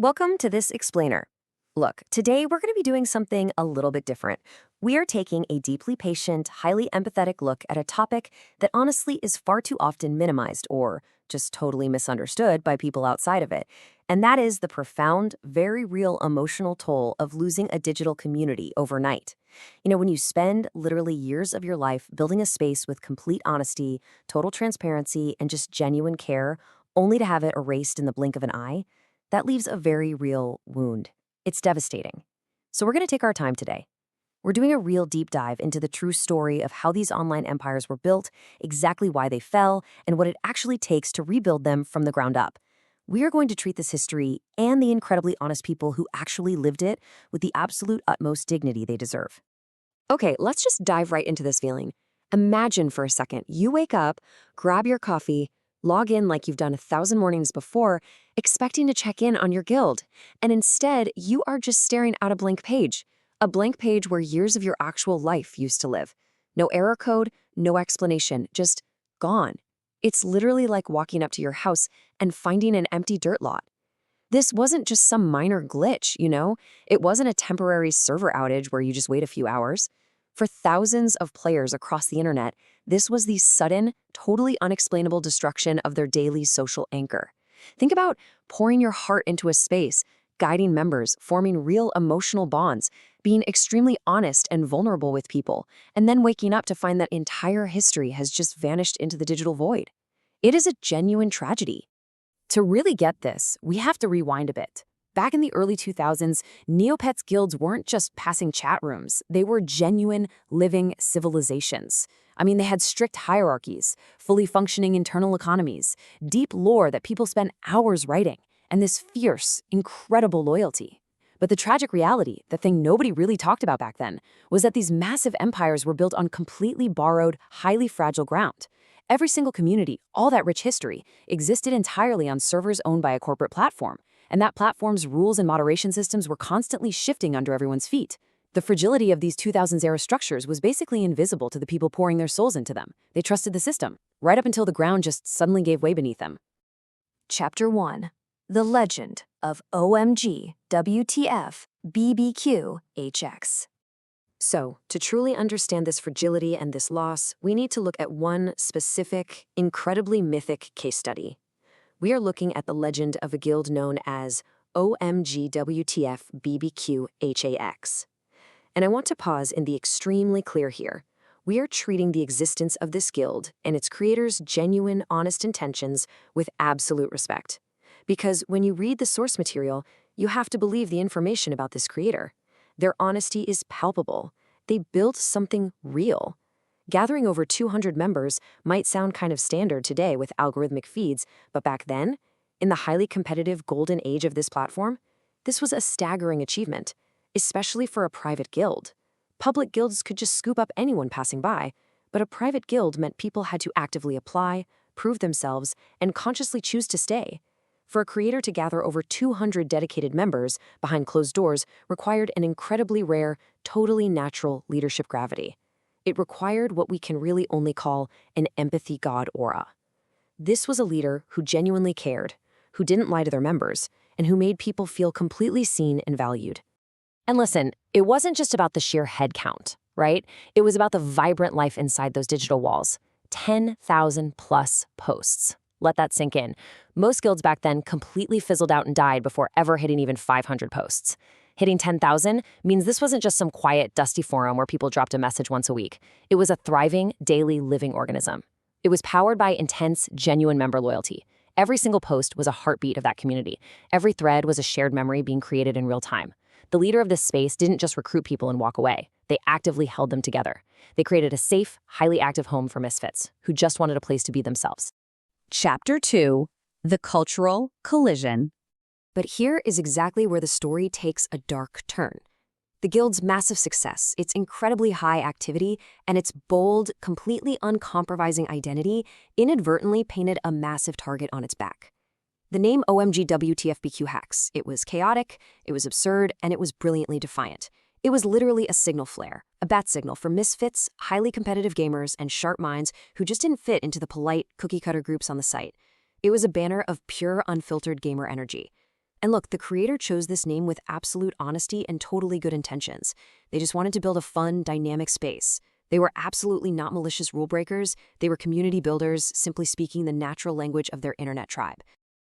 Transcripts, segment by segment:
Welcome to this explainer. Look, today we're going to be doing something a little bit different. We are taking a deeply patient, highly empathetic look at a topic that honestly is far too often minimized or just totally misunderstood by people outside of it. And that is the profound, very real emotional toll of losing a digital community overnight. When you spend literally years of your life building a space with complete honesty, total transparency, and just genuine care, only to have it erased in the blink of an eye, that leaves a very real wound. It's devastating. So we're going to take our time today. We're doing a real deep dive into the true story of how these online empires were built, exactly why they fell, and what it actually takes to rebuild them from the ground up. We are going to treat this history and the incredibly honest people who actually lived it with the absolute utmost dignity they deserve. Okay, let's just dive right into this feeling. Imagine for a second, you wake up, grab your coffee, log in like you've done 1,000 mornings before, expecting to check in on your guild. And instead, you are just staring at a blank page where years of your actual life used to live. No error code, no explanation, just gone. It's literally like walking up to your house and finding an empty dirt lot. This wasn't just some minor glitch, It wasn't a temporary server outage where you just wait a few hours. For thousands of players across the internet, this was the sudden, totally unexplainable destruction of their daily social anchor. Think about pouring your heart into a space, guiding members, forming real emotional bonds, being extremely honest and vulnerable with people, and then waking up to find that entire history has just vanished into the digital void. It is a genuine tragedy. To really get this, we have to rewind a bit. Back in the early 2000s, Neopets guilds weren't just passing chat rooms. They were genuine, living civilizations. They had strict hierarchies, fully functioning internal economies, deep lore that people spent hours writing, and this fierce, incredible loyalty. But the tragic reality, the thing nobody really talked about back then, was that these massive empires were built on completely borrowed, highly fragile ground. Every single community, all that rich history, existed entirely on servers owned by a corporate platform, and that platform's rules and moderation systems were constantly shifting under everyone's feet. The fragility of these 2000s-era structures was basically invisible to the people pouring their souls into them. They trusted the system, right up until the ground just suddenly gave way beneath them. Chapter 1. The Legend of OMGWTFBBQHAX. So, to truly understand this fragility and this loss, we need to look at one specific, incredibly mythic case study. We are looking at the legend of a guild known as OMGWTFBBQHAX. And I want to pause and be extremely clear here. We are treating the existence of this guild and its creators' genuine, honest intentions with absolute respect. Because when you read the source material, you have to believe the information about this creator. Their honesty is palpable. They built something real. Gathering over 200 members might sound kind of standard today with algorithmic feeds, but back then, in the highly competitive golden age of this platform, this was a staggering achievement, especially for a private guild. Public guilds could just scoop up anyone passing by, but a private guild meant people had to actively apply, prove themselves, and consciously choose to stay. For a creator to gather over 200 dedicated members behind closed doors required an incredibly rare, totally natural leadership gravity. It required what we can really only call an empathy god aura. This was a leader who genuinely cared, who didn't lie to their members, and who made people feel completely seen and valued. And listen, it wasn't just about the sheer head count, right? It was about the vibrant life inside those digital walls. 10,000 plus posts. Let that sink in. Most guilds back then completely fizzled out and died before ever hitting even 500 posts. Hitting 10,000 means this wasn't just some quiet, dusty forum where people dropped a message once a week. It was a thriving, daily living organism. It was powered by intense, genuine member loyalty. Every single post was a heartbeat of that community. Every thread was a shared memory being created in real time. The leader of this space didn't just recruit people and walk away. They actively held them together. They created a safe, highly active home for misfits who just wanted a place to be themselves. Chapter 2. The Cultural Collision. But here is exactly where the story takes a dark turn. The guild's massive success, its incredibly high activity, and its bold, completely uncompromising identity inadvertently painted a massive target on its back. The name OMGWTFBQHAX. It was chaotic, it was absurd, and it was brilliantly defiant. It was literally a signal flare, a bat signal for misfits, highly competitive gamers, and sharp minds who just didn't fit into the polite, cookie-cutter groups on the site. It was a banner of pure, unfiltered gamer energy. And look, the creator chose this name with absolute honesty and totally good intentions. They just wanted to build a fun, dynamic space. They were absolutely not malicious rule breakers. They were community builders, simply speaking the natural language of their internet tribe.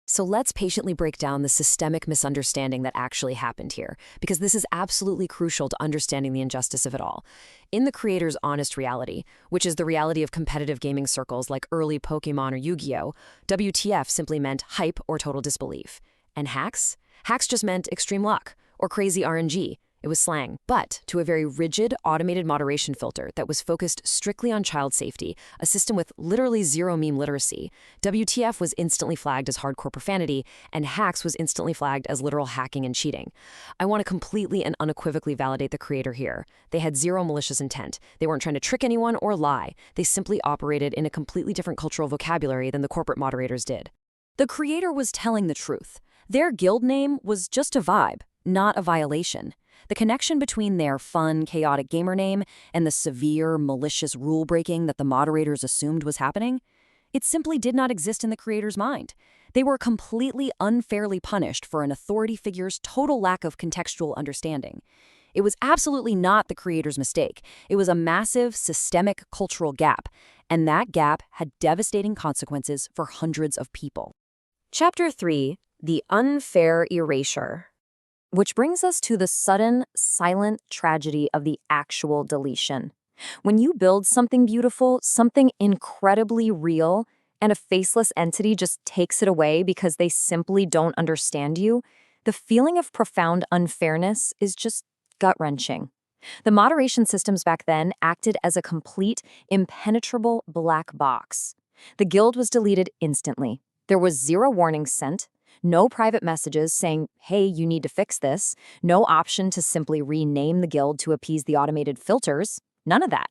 So let's patiently break down the systemic misunderstanding that actually happened here, because this is absolutely crucial to understanding the injustice of it all. In the creator's honest reality, which is the reality of competitive gaming circles like early Pokemon or Yu-Gi-Oh!, WTF simply meant hype or total disbelief. And hacks? Hacks just meant extreme luck or crazy RNG. It was slang. But to a very rigid, automated moderation filter that was focused strictly on child safety, a system with literally zero meme literacy, WTF was instantly flagged as hardcore profanity, and hacks was instantly flagged as literal hacking and cheating. I want to completely and unequivocally validate the creator here. They had zero malicious intent. They weren't trying to trick anyone or lie. They simply operated in a completely different cultural vocabulary than the corporate moderators did. The creator was telling the truth. Their guild name was just a vibe, not a violation. The connection between their fun, chaotic gamer name and the severe, malicious rule-breaking that the moderators assumed was happening, it simply did not exist in the creator's mind. They were completely unfairly punished for an authority figure's total lack of contextual understanding. It was absolutely not the creator's mistake. It was a massive, systemic cultural gap, and that gap had devastating consequences for hundreds of people. Chapter 3, The Unfair Erasure. Which brings us to the sudden, silent tragedy of the actual deletion. When you build something beautiful, something incredibly real, and a faceless entity just takes it away because they simply don't understand you, the feeling of profound unfairness is just gut-wrenching. The moderation systems back then acted as a complete, impenetrable black box. The guild was deleted instantly. There was zero warning sent. No private messages saying, hey, you need to fix this. No option to simply rename the guild to appease the automated filters. None of that.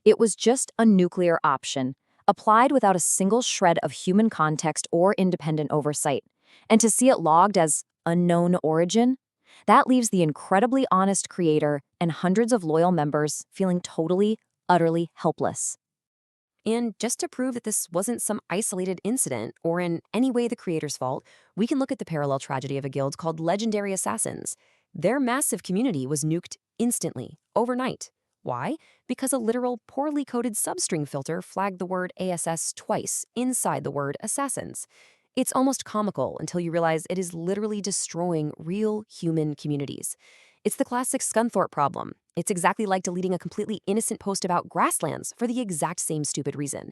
It was just a nuclear option, applied without a single shred of human context or independent oversight. And to see it logged as unknown origin, that leaves the incredibly honest creator and hundreds of loyal members feeling totally, utterly helpless. And just to prove that this wasn't some isolated incident or in any way the creator's fault, we can look at the parallel tragedy of a guild called Legendary Assassins. Their massive community was nuked instantly, overnight. Why? Because a literal poorly coded substring filter flagged the word ASS twice inside the word assassins. It's almost comical until you realize it is literally destroying real human communities. It's the classic Scunthorpe problem. It's exactly like deleting a completely innocent post about grasslands for the exact same stupid reason.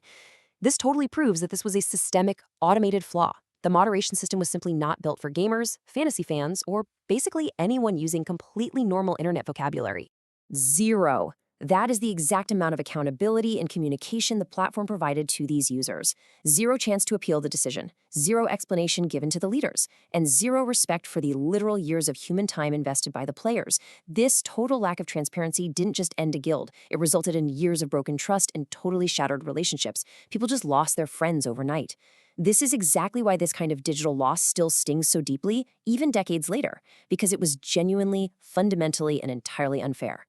This totally proves that this was a systemic, automated flaw. The moderation system was simply not built for gamers, fantasy fans, or basically anyone using completely normal internet vocabulary. Zero. That is the exact amount of accountability and communication the platform provided to these users. Zero chance to appeal the decision, zero explanation given to the leaders, and zero respect for the literal years of human time invested by the players. This total lack of transparency didn't just end a guild. It resulted in years of broken trust and totally shattered relationships. People just lost their friends overnight. This is exactly why this kind of digital loss still stings so deeply, even decades later, because it was genuinely, fundamentally, and entirely unfair.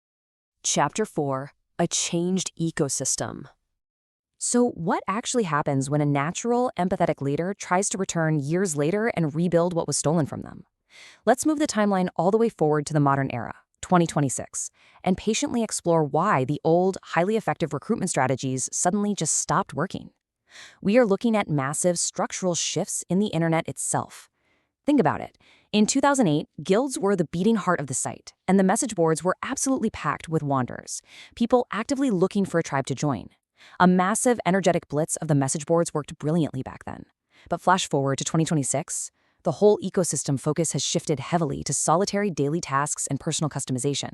Chapter 4, A Changed Ecosystem. So what actually happens when a natural, empathetic leader tries to return years later and rebuild what was stolen from them? Let's move the timeline all the way forward to the modern era, 2026, and patiently explore why the old, highly effective recruitment strategies suddenly just stopped working. We are looking at massive structural shifts in the internet itself. Think about it. In 2008, guilds were the beating heart of the site, and the message boards were absolutely packed with wanderers, people actively looking for a tribe to join. A massive, energetic blitz of the message boards worked brilliantly back then. But flash forward to 2026, the whole ecosystem focus has shifted heavily to solitary daily tasks and personal customization.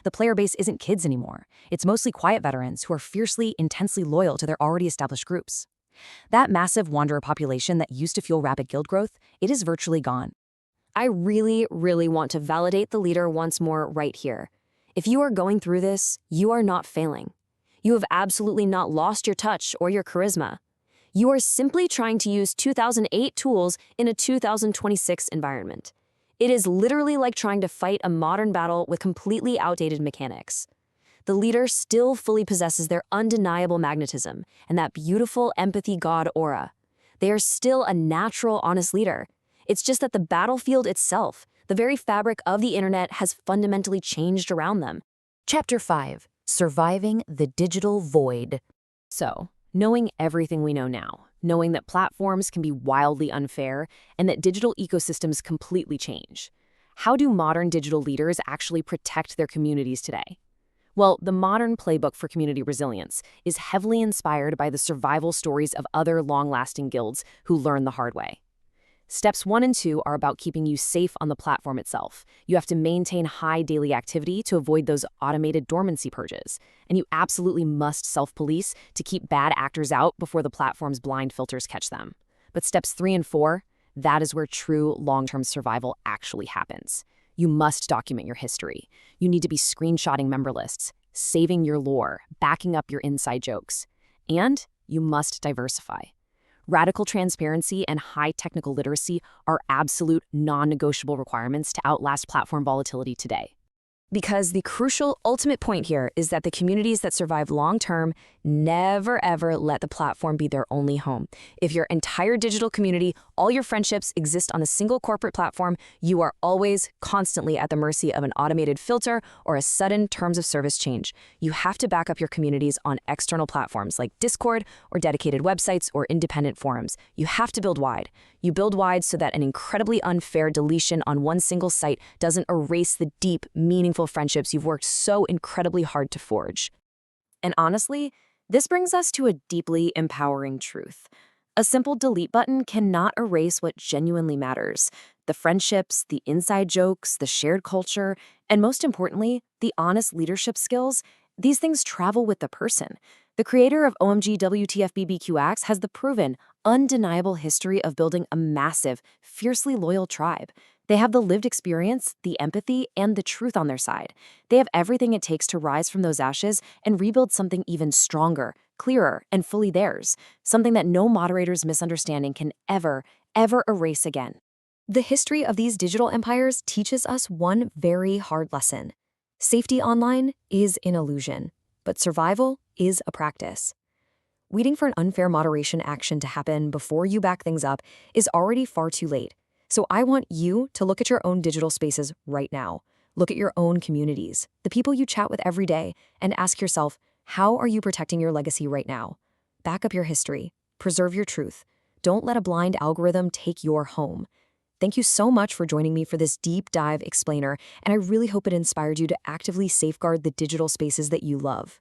The player base isn't kids anymore. It's mostly quiet veterans who are fiercely, intensely loyal to their already established groups. That massive wanderer population that used to fuel rapid guild growth, it is virtually gone. I really, really want to validate the leader once more right here. If you are going through this, you are not failing. You have absolutely not lost your touch or your charisma. You are simply trying to use 2008 tools in a 2026 environment. It is literally like trying to fight a modern battle with completely outdated mechanics. The leader still fully possesses their undeniable magnetism and that beautiful empathy god aura. They are still a natural, honest leader. It's just that the battlefield itself, the very fabric of the internet, has fundamentally changed around them. Chapter 5. Surviving the Digital Void. So, knowing everything we know now, knowing that platforms can be wildly unfair and that digital ecosystems completely change, how do modern digital leaders actually protect their communities today? Well, the modern playbook for community resilience is heavily inspired by the survival stories of other long-lasting guilds who learned the hard way. Steps 1 and 2 are about keeping you safe on the platform itself. You have to maintain high daily activity to avoid those automated dormancy purges. And you absolutely must self-police to keep bad actors out before the platform's blind filters catch them. But steps 3 and 4, that is where true long-term survival actually happens. You must document your history. You need to be screenshotting member lists, saving your lore, backing up your inside jokes. And you must diversify. Radical transparency and high technical literacy are absolute non-negotiable requirements to outlast platform volatility today. Because the crucial ultimate point here is that the communities that survive long-term never ever let the platform be their only home. If your entire digital community, all your friendships exist on a single corporate platform, you are always, constantly at the mercy of an automated filter or a sudden terms of service change. You have to back up your communities on external platforms like Discord or dedicated websites or independent forums. You have to build wide. You build wide so that an incredibly unfair deletion on one single site doesn't erase the deep, meaningful friendships you've worked so incredibly hard to forge. And honestly, this brings us to a deeply empowering truth. A simple delete button cannot erase what genuinely matters: the friendships, the inside jokes, the shared culture, and most importantly, the honest leadership skills. These things travel with the person. The creator of OMGWTFBBQHAX has the proven, undeniable history of building a massive, fiercely loyal tribe. They have the lived experience, the empathy, and the truth on their side. They have everything it takes to rise from those ashes and rebuild something even stronger, clearer, and fully theirs, something that no moderator's misunderstanding can ever erase again. The history of these digital empires teaches us one very hard lesson. Safety online is an illusion, but survival is a practice. Waiting for an unfair moderation action to happen before you back things up is already far too late. So I want you to look at your own digital spaces right now. Look at your own communities, the people you chat with every day, and ask yourself, how are you protecting your legacy right now? Back up your history. Preserve your truth. Don't let a blind algorithm take your home. Thank you so much for joining me for this deep dive explainer, and I really hope it inspired you to actively safeguard the digital spaces that you love.